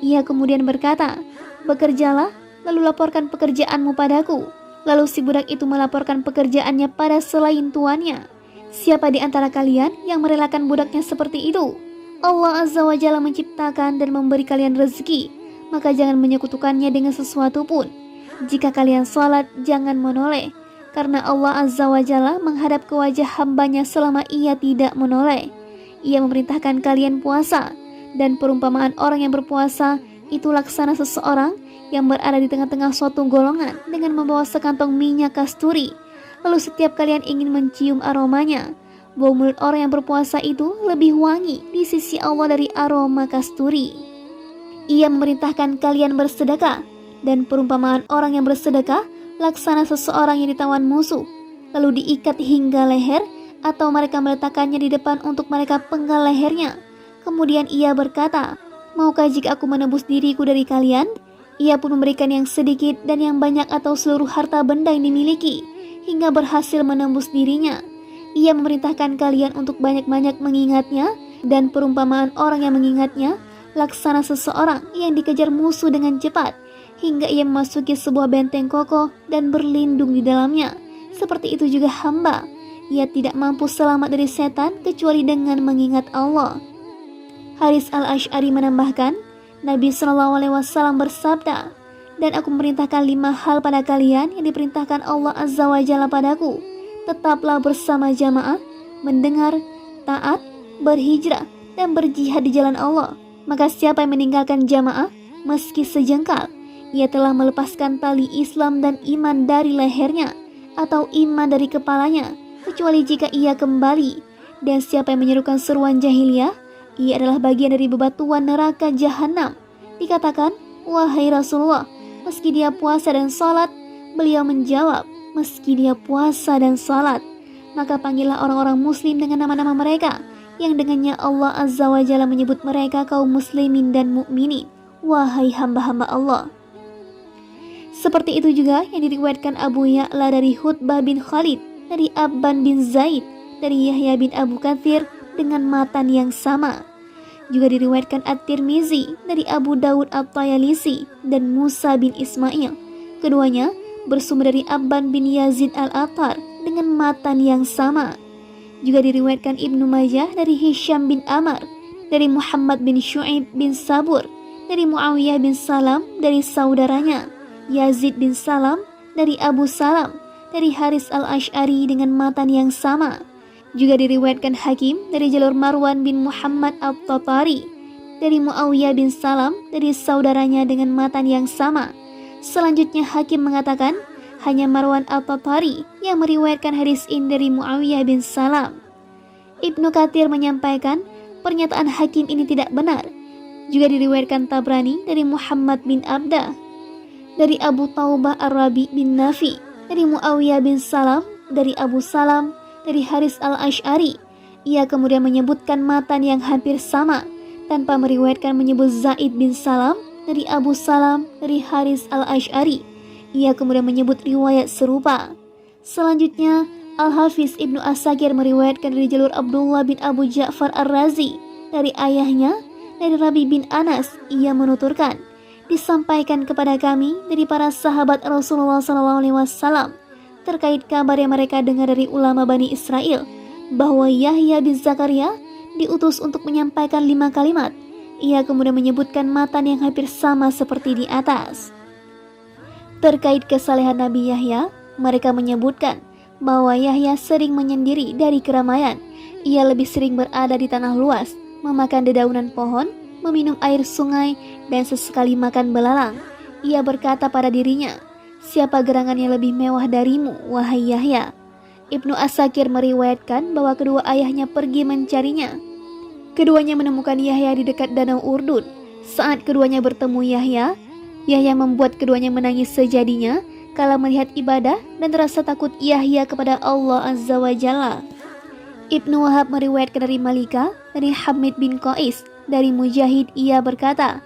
Ia kemudian berkata, 'Bekerjalah, lalu laporkan pekerjaanmu padaku.' Lalu si budak itu melaporkan pekerjaannya pada selain tuannya. Siapa di antara kalian yang merelakan budaknya seperti itu? Allah Azza wa Jalla menciptakan dan memberi kalian rezeki, maka jangan menyekutukannya dengan sesuatu pun. Jika kalian salat, jangan menoleh, karena Allah Azza wa Jalla menghadap ke wajah hambanya selama ia tidak menoleh. Ia memerintahkan kalian puasa, dan perumpamaan orang yang berpuasa itu laksana seseorang yang berada di tengah-tengah suatu golongan dengan membawa sekantong minyak kasturi. Lalu setiap kalian ingin mencium aromanya. Bau mulut orang yang berpuasa itu lebih wangi di sisi Allah dari aroma kasturi. Ia memerintahkan kalian bersedekah, dan perumpamaan orang yang bersedekah laksana seseorang yang ditawan musuh, lalu diikat hingga leher, atau mereka meletakkannya di depan untuk mereka penggal lehernya. Kemudian ia berkata, 'Maukah jika aku menebus diriku dari kalian?' Ia pun memberikan yang sedikit dan yang banyak atau seluruh harta benda yang dimiliki, hingga berhasil menembus dirinya. Ia memerintahkan kalian untuk banyak-banyak mengingatnya, dan perumpamaan orang yang mengingatnya laksana seseorang yang dikejar musuh dengan cepat, hingga ia memasuki sebuah benteng kokoh dan berlindung di dalamnya. Seperti itu juga hamba, ia tidak mampu selamat dari setan kecuali dengan mengingat Allah." Haris al-Asy'ari menambahkan, Nabi SAW bersabda, "Dan aku memerintahkan 5 hal pada kalian yang diperintahkan Allah Azza wa Jalla padaku. Tetaplah bersama jamaah, mendengar, taat, berhijrah, dan berjihad di jalan Allah. Maka siapa yang meninggalkan jamaah, meski sejengkal, ia telah melepaskan tali Islam dan iman dari lehernya, atau iman dari kepalanya, kecuali jika ia kembali. Dan siapa yang menyerukan seruan jahiliyah, ia adalah bagian dari bebatuan neraka jahanam." Dikatakan, "Wahai Rasulullah, meski dia puasa dan salat?" Beliau menjawab, "Meski dia puasa dan salat." Maka panggillah orang-orang muslim dengan nama-nama mereka, yang dengannya Allah Azza wa Jalla menyebut mereka kaum muslimin dan mukminin. Wahai hamba-hamba Allah. Seperti itu juga yang diriwayatkan Abu Ya'la dari Hutbah bin Khalid, dari Abban bin Zaid, dari Yahya bin Abu Katsir dengan matan yang sama. Juga diriwayatkan At-Tirmizi dari Abu Dawud At-Tayalisi dan Musa bin Ismail. Keduanya bersumber dari Abban bin Yazid al-Attar dengan matan yang sama. Juga diriwayatkan Ibnu Majah dari Hisham bin Amr, dari Muhammad bin Syu'ib bin Sabur, dari Muawiyah bin Salam, dari saudaranya Yazid bin Salam, dari Abu Salam, dari Haris al-Asy'ari dengan matan yang sama. Juga diriwayatkan Hakim dari jalur Marwan bin Muhammad al-Tatari, dari Muawiyah bin Salam, dari saudaranya dengan matan yang sama. Selanjutnya Hakim mengatakan, hanya Marwan al-Tatari yang meriwayatkan hadis ini dari Muawiyah bin Salam. Ibnu Katsir menyampaikan, pernyataan Hakim ini tidak benar. Juga diriwayatkan Tabrani dari Muhammad bin Abdah, dari Abu Taubah Ar-Rabi bin Nafi, dari Muawiyah bin Salam, dari Abu Salam, dari Haris al-Asy'ari. Ia kemudian menyebutkan matan yang hampir sama, tanpa meriwayatkan menyebut Zaid bin Salam, dari Abu Salam, dari Haris al-Asy'ari. Ia kemudian menyebut riwayat serupa. Selanjutnya, Al-Hafiz Ibnu Asakir meriwayatkan dari jalur Abdullah bin Abu Ja'far Ar-Razi, dari ayahnya, dari Rabi bin Anas. Ia menuturkan, disampaikan kepada kami dari para sahabat Rasulullah SAW terkait kabar yang mereka dengar dari ulama Bani Israel, bahwa Yahya bin Zakaria diutus untuk menyampaikan 5 kalimat. Ia kemudian menyebutkan matan yang hampir sama seperti di atas. Terkait kesalehan Nabi Yahya, mereka menyebutkan bahwa Yahya sering menyendiri dari keramaian. Ia lebih sering berada di tanah luas, memakan dedaunan pohon, meminum air sungai, dan sesekali makan belalang. Ia berkata pada dirinya, "Siapa gerangan yang lebih mewah darimu, wahai Yahya?" Ibnu Asakir meriwayatkan bahwa kedua ayahnya pergi mencarinya. Keduanya menemukan Yahya di dekat danau Urdun. Saat keduanya bertemu Yahya membuat keduanya menangis sejadinya kala melihat ibadah dan rasa takut Yahya kepada Allah Azza wa Jalla. Ibnu Wahab meriwayatkan dari Malika, dari Hamid bin Qais, dari Mujahid, ia berkata,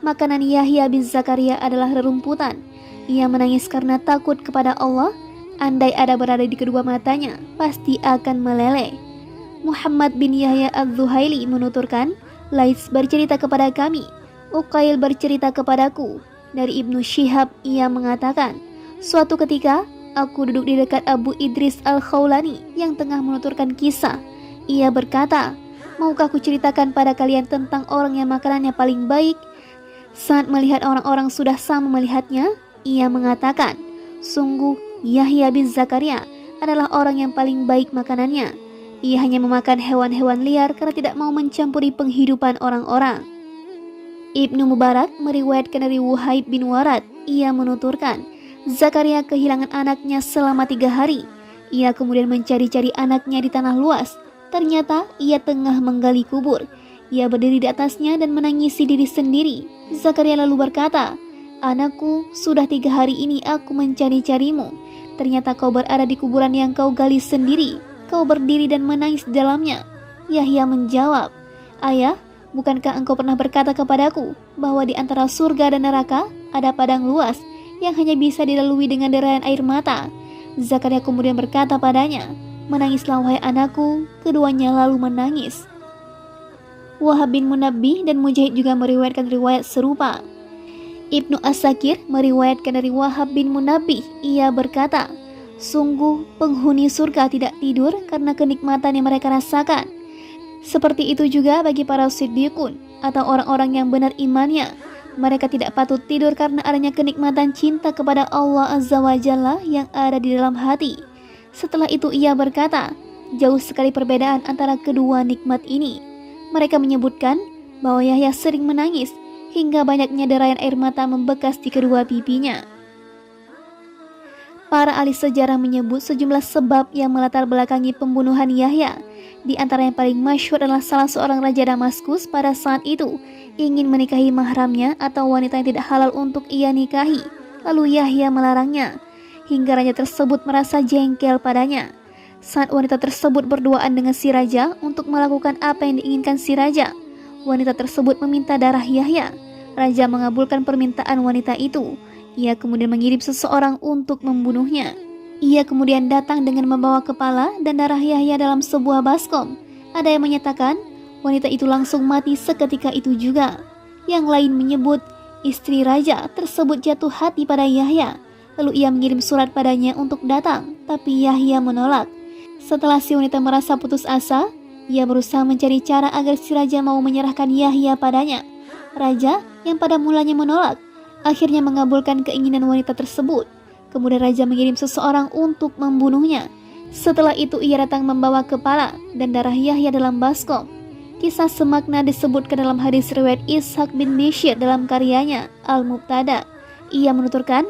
makanan Yahya bin Zakaria adalah rerumputan. Ia menangis karena takut kepada Allah. Andai ada berada di kedua matanya, pasti akan meleleh. Muhammad bin Yahya Az-Zuhaili menuturkan, Lais bercerita kepada kami, Uqail bercerita kepadaku. Dari Ibnu Syihab, ia mengatakan, suatu ketika aku duduk di dekat Abu Idris Al-Khawlani yang tengah menuturkan kisah. Ia berkata, maukah aku ceritakan pada kalian tentang orang yang makanannya paling baik? Saat melihat orang-orang sudah sama melihatnya, ia mengatakan, sungguh Yahya bin Zakaria adalah orang yang paling baik makanannya. Ia hanya memakan hewan-hewan liar karena tidak mau mencampuri penghidupan orang-orang. Ibnu Mubarak meriwayatkan dari Wuhaib bin Warad, ia menuturkan, Zakaria kehilangan anaknya selama 3 hari. Ia kemudian mencari-cari anaknya di tanah luas. Ternyata ia tengah menggali kubur. Ia berdiri di atasnya dan menangisi diri sendiri. Zakaria lalu berkata, anakku, sudah 3 hari ini aku mencari-carimu. Ternyata kau berada di kuburan yang kau gali sendiri. Kau berdiri dan menangis di dalamnya. Yahya menjawab, ayah, bukankah engkau pernah berkata kepadaku bahwa di antara surga dan neraka ada padang luas yang hanya bisa dilalui dengan derayan air mata? Zakaria kemudian berkata padanya, menangislah wahai anakku. Keduanya lalu menangis. Wahab bin Munabbih dan Mujahid juga meriwayatkan riwayat serupa. Ibnu Asakir meriwayatkan dari Wahab bin Munabbih, ia berkata, sungguh penghuni surga tidak tidur karena kenikmatan yang mereka rasakan. Seperti itu juga bagi para siddiqun atau orang-orang yang benar imannya. Mereka tidak patut tidur karena adanya kenikmatan cinta kepada Allah Azza wa Jalla yang ada di dalam hati. Setelah itu ia berkata, jauh sekali perbedaan antara kedua nikmat ini. Mereka menyebutkan bahwa Yahya sering menangis hingga banyaknya derayan air mata membekas di kedua pipinya. Para ahli sejarah menyebut sejumlah sebab yang melatar belakangi pembunuhan Yahya. Di antara yang paling masyhur adalah salah seorang raja Damaskus pada saat itu ingin menikahi mahramnya atau wanita yang tidak halal untuk ia nikahi. Lalu Yahya melarangnya, hingga raja tersebut merasa jengkel padanya. Saat wanita tersebut berduaan dengan si raja untuk melakukan apa yang diinginkan si raja, wanita tersebut meminta darah Yahya. Raja mengabulkan permintaan wanita itu. Ia kemudian mengirim seseorang untuk membunuhnya. Ia kemudian datang dengan membawa kepala dan darah Yahya dalam sebuah baskom. Ada yang menyatakan wanita itu langsung mati seketika itu juga. Yang lain menyebut istri raja tersebut jatuh hati pada Yahya. Lalu ia mengirim surat padanya untuk datang, tapi Yahya menolak. Setelah si wanita merasa putus asa, ia berusaha mencari cara agar si raja mau menyerahkan Yahya padanya. Raja yang pada mulanya menolak, akhirnya mengabulkan keinginan wanita tersebut. Kemudian raja mengirim seseorang untuk membunuhnya. Setelah itu ia datang membawa kepala dan darah Yahya dalam baskom. Kisah semakna disebutkan dalam hadis riwayat Ishaq bin Bishir dalam karyanya Al-Mubtada. Ia menuturkan,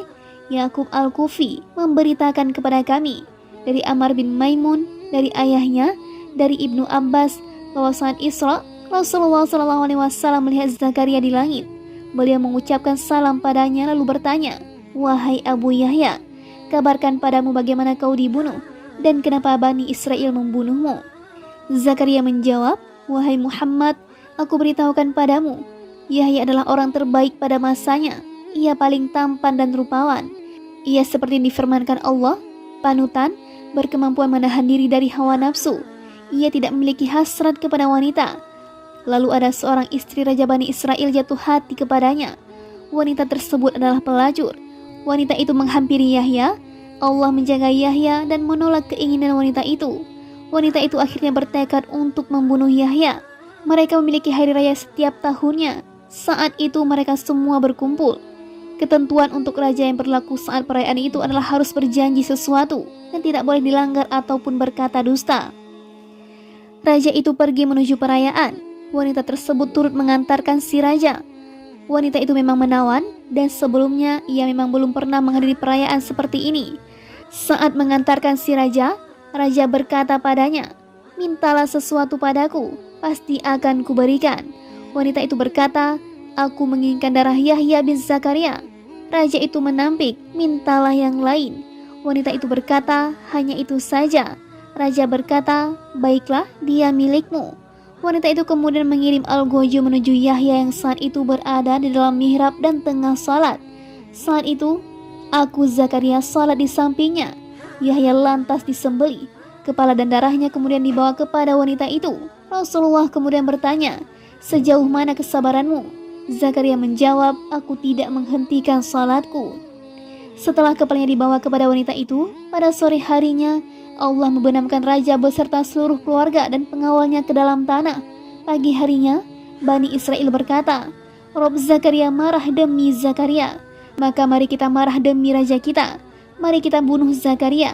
Yakub Al-Kufi memberitakan kepada kami dari Amr bin Maimun, dari ayahnya, dari Ibnu Abbas, bahwa saat Isra, Rasulullah SAW melihat Zakaria di langit. Beliau mengucapkan salam padanya lalu bertanya, wahai Abu Yahya, kabarkan padamu bagaimana kau dibunuh dan kenapa Bani Israel membunuhmu. Zakaria menjawab, wahai Muhammad, aku beritahukan padamu, Yahya adalah orang terbaik pada masanya. Ia paling tampan dan rupawan. Ia seperti difirmankan Allah, panutan, berkemampuan menahan diri dari hawa nafsu. Ia tidak memiliki hasrat kepada wanita. Lalu ada seorang istri Raja Bani Israel jatuh hati kepadanya. Wanita tersebut adalah pelacur. Wanita itu menghampiri Yahya. Allah menjaga Yahya dan menolak keinginan wanita itu. Wanita itu akhirnya bertekad untuk membunuh Yahya. Mereka memiliki hari raya setiap tahunnya. Saat itu mereka semua berkumpul. Ketentuan untuk raja yang berlaku saat perayaan itu adalah harus berjanji sesuatu dan tidak boleh dilanggar ataupun berkata dusta. Raja itu pergi menuju perayaan. Wanita tersebut turut mengantarkan si raja. Wanita itu memang menawan dan sebelumnya ia memang belum pernah menghadiri perayaan seperti ini. Saat mengantarkan si raja, raja berkata padanya, "Mintalah sesuatu padaku, pasti akan kuberikan." Wanita itu berkata, "Aku menginginkan darah Yahya bin Zakaria." Raja itu menampik, "Mintalah yang lain." Wanita itu berkata, "Hanya itu saja." Raja berkata, "Baiklah, dia milikmu." Wanita itu kemudian mengirim algojo menuju Yahya yang saat itu berada di dalam mihrab dan tengah salat. Saat itu, aku Zakaria salat di sampingnya. Yahya lantas disembeli. Kepala dan darahnya kemudian dibawa kepada wanita itu. Rasulullah kemudian bertanya, "Sejauh mana kesabaranmu?" Zakaria menjawab, "Aku tidak menghentikan salatku." Setelah kepalanya dibawa kepada wanita itu, pada sore harinya, Allah membenamkan raja beserta seluruh keluarga dan pengawalnya ke dalam tanah. Pagi harinya, Bani Israel berkata, "Rob Zakaria marah demi Zakaria. Maka mari kita marah demi raja kita. Mari kita bunuh Zakaria."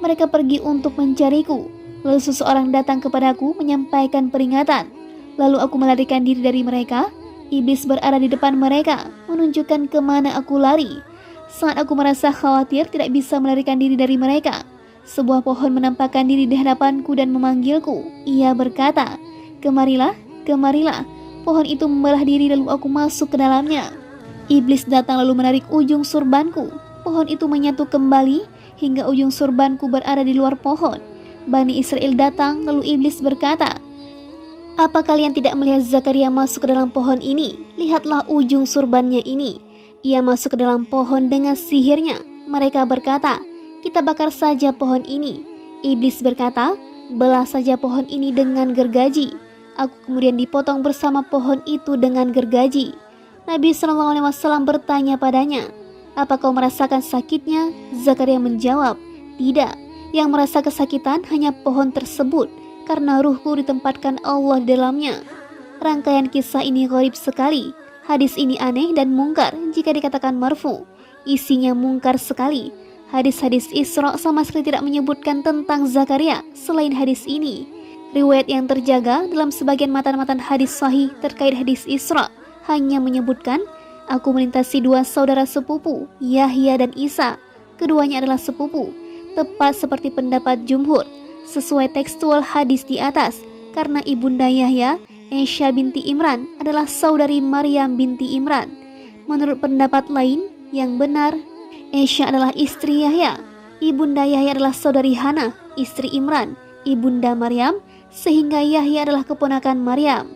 Mereka pergi untuk mencariku. Lalu seseorang datang kepadaku menyampaikan peringatan. Lalu aku melarikan diri dari mereka. Iblis berada di depan mereka, menunjukkan kemana aku lari. Saat aku merasa khawatir tidak bisa melarikan diri dari mereka, sebuah pohon menampakkan diri di hadapanku dan memanggilku. Ia berkata, "Kemarilah, kemarilah." Pohon itu membelah diri lalu aku masuk ke dalamnya. Iblis datang lalu menarik ujung surbanku. Pohon itu menyatu kembali hingga ujung surbanku berada di luar pohon. Bani Israel datang lalu iblis berkata, "Apa kalian tidak melihat Zakaria masuk ke dalam pohon ini? Lihatlah ujung surbannya ini. Ia masuk ke dalam pohon dengan sihirnya." Mereka berkata, "Kita bakar saja pohon ini." Iblis berkata, "Belah saja pohon ini dengan gergaji." Aku kemudian dipotong bersama pohon itu dengan gergaji. Nabi SAW bertanya padanya, "Apa kau merasakan sakitnya?" Zakaria menjawab, "Tidak. Yang merasa kesakitan hanya pohon tersebut, karena ruhku ditempatkan Allah di dalamnya." Rangkaian kisah ini gharib sekali. Hadis ini aneh dan mungkar jika dikatakan marfu. Isinya mungkar sekali. Hadis-hadis Isra sama sekali tidak menyebutkan tentang Zakaria selain hadis ini. Riwayat yang terjaga dalam sebagian matan-matan hadis sahih terkait hadis Isra hanya menyebutkan, "Aku melintasi dua saudara sepupu, Yahya dan Isa. Keduanya adalah sepupu." Tepat seperti pendapat jumhur, sesuai tekstual hadis di atas, karena ibunda Yahya, Aisyah binti Imran, adalah saudari Maryam binti Imran. Menurut pendapat lain, yang benar, Aisyah adalah istri Yahya. Ibunda Yahya adalah saudari Hana, istri Imran, ibunda Maryam, sehingga Yahya adalah keponakan Maryam.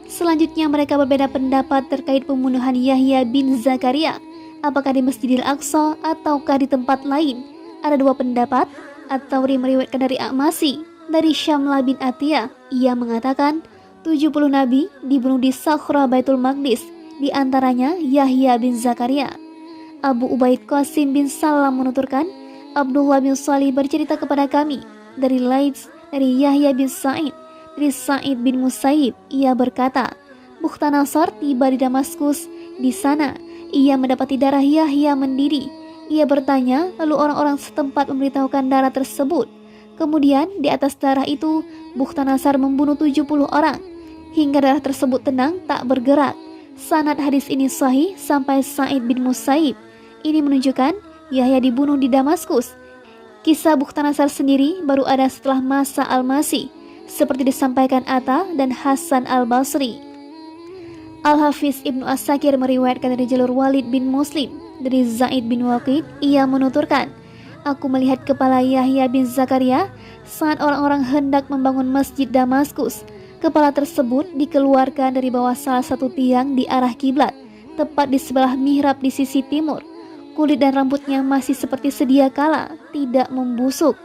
Selanjutnya mereka berbeda pendapat terkait pembunuhan Yahya bin Zakaria, apakah di Masjidil Aqsa ataukah di tempat lain. Ada dua pendapat. At-Tawri meriwayatkan dari A'masi, dari Syamla bin Atiyah. Ia mengatakan 70 nabi dibunuh di Sakhra Baitul Maqdis, di antaranya Yahya bin Zakaria. Abu Ubaid Qasim bin Salam menuturkan, Abdullah bin Salih bercerita kepada kami dari Laits, dari Yahya bin Sa'id, dari Sa'id bin Musayyib. Ia berkata, Bukhtanasar tiba di Damaskus. Di sana ia mendapati darah Yahya mendidih. Ia bertanya, lalu orang-orang setempat memberitahukan darah tersebut. Kemudian di atas darah itu Bukhtanasar membunuh 70 orang hingga darah tersebut tenang tak bergerak. Sanad hadis ini sahih sampai Sa'id bin Musayyib. Ini menunjukkan Yahya dibunuh di Damaskus. Kisah Bukhtanasar sendiri baru ada setelah masa Al-Masih, seperti disampaikan Atta dan Hasan Al-Basri. Al-Hafiz Ibnu As-Sakir meriwayatkan dari jalur Walid bin Muslim dari Zaid bin Waqid. Ia menuturkan, aku melihat kepala Yahya bin Zakaria saat orang-orang hendak membangun masjid Damaskus. Kepala tersebut dikeluarkan dari bawah salah satu tiang di arah kiblat, tepat di sebelah mihrab di sisi timur. Kulit dan rambutnya masih seperti sedia kala, tidak membusuk.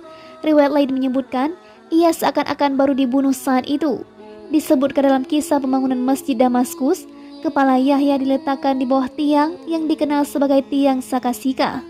Riwayat lain menyebutkan, ia seakan-akan baru dibunuh saat itu. Disebutkan dalam kisah pembangunan masjid Damaskus, kepala Yahya diletakkan di bawah tiang yang dikenal sebagai tiang Sakasika.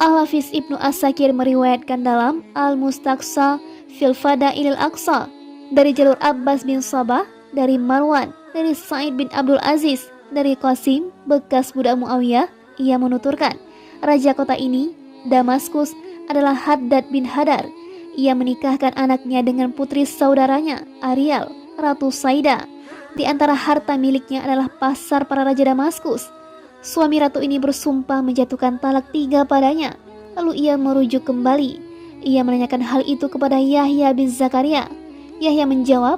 Al-Hafiz Ibnu As-Sakir meriwayatkan dalam Al-Mustaqsa fil Fadailil Aqsa dari jalur Abbas bin Sabah, dari Marwan, dari Sa'id bin Abdul Aziz, dari Qasim, bekas budak Muawiyah. Ia menuturkan, raja kota ini, Damaskus, adalah Haddad bin Hadar. Ia menikahkan anaknya dengan putri saudaranya, Ariel, Ratu Saida. Di antara harta miliknya adalah pasar para raja Damaskus. Suami ratu ini bersumpah menjatuhkan talak 3 padanya. Lalu ia merujuk kembali. Ia menanyakan hal itu kepada Yahya bin Zakaria. Yahya menjawab,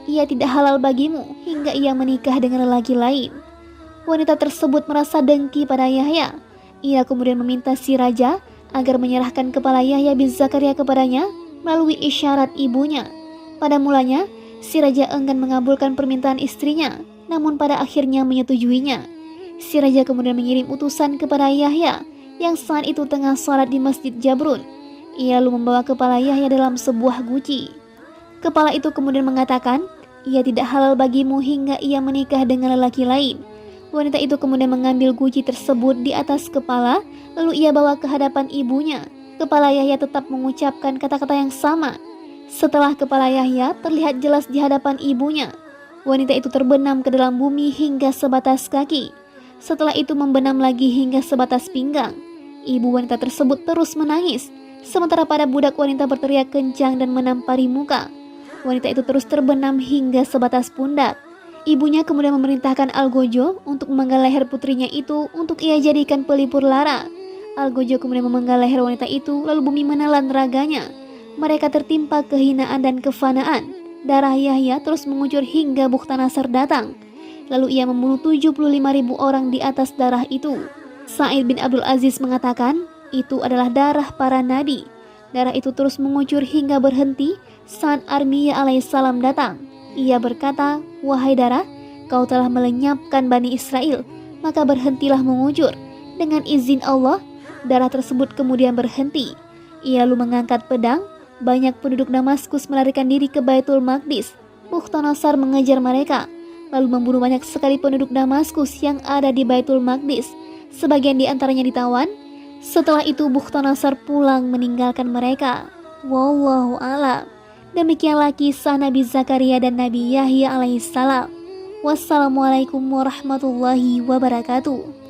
ia tidak halal bagimu hingga ia menikah dengan lelaki lain. Wanita tersebut merasa dengki pada Yahya. Ia kemudian meminta si raja agar menyerahkan kepala Yahya bin Zakaria kepadanya melalui isyarat ibunya. Pada mulanya, si raja enggan mengabulkan permintaan istrinya, namun pada akhirnya menyetujuinya. Si raja kemudian mengirim utusan kepada Yahya yang saat itu tengah sholat di Masjid Jabrun. Ia lalu membawa kepala Yahya dalam sebuah guci. Kepala itu kemudian mengatakan, ia tidak halal bagimu hingga ia menikah dengan lelaki lain. Wanita itu kemudian mengambil guci tersebut di atas kepala, lalu ia bawa ke hadapan ibunya. Kepala Yahya tetap mengucapkan kata-kata yang sama. Setelah kepala Yahya terlihat jelas di hadapan ibunya, wanita itu terbenam ke dalam bumi hingga sebatas kaki. Setelah itu membenam lagi hingga sebatas pinggang. Ibu wanita tersebut terus menangis, sementara pada budak wanita berteriak kencang dan menampari muka. Wanita itu terus terbenam hingga sebatas pundak. Ibunya kemudian memerintahkan Algojo untuk memenggal leher putrinya itu untuk ia jadikan pelipur lara. Algojo kemudian memenggal leher wanita itu, lalu bumi menelan raganya. Mereka tertimpa kehinaan dan kefanaan. Darah Yahya terus mengucur hingga Bukhtanasar datang. Lalu ia membunuh 75.000 orang di atas darah itu. Sa'id bin Abdul Aziz mengatakan, itu adalah darah para nabi. Darah itu terus mengucur hingga berhenti saat Armiyah alaihissalam datang. Ia berkata, wahai darah, kau telah melenyapkan Bani Israel, maka berhentilah mengucur. Dengan izin Allah, darah tersebut kemudian berhenti. Ia lalu mengangkat pedang. Banyak penduduk Damaskus melarikan diri ke Baitul Maqdis. Bukhtanasar mengejar mereka, lalu membunuh banyak sekali penduduk Damaskus yang ada di Baitul Maqdis. Sebagian di antaranya ditawan. Setelah itu Bukhtanasar pulang meninggalkan mereka. Wallahu a'lam. Demikianlah kisah Nabi Zakaria dan Nabi Yahya alaihissalam. Wassalamualaikum warahmatullahi wabarakatuh.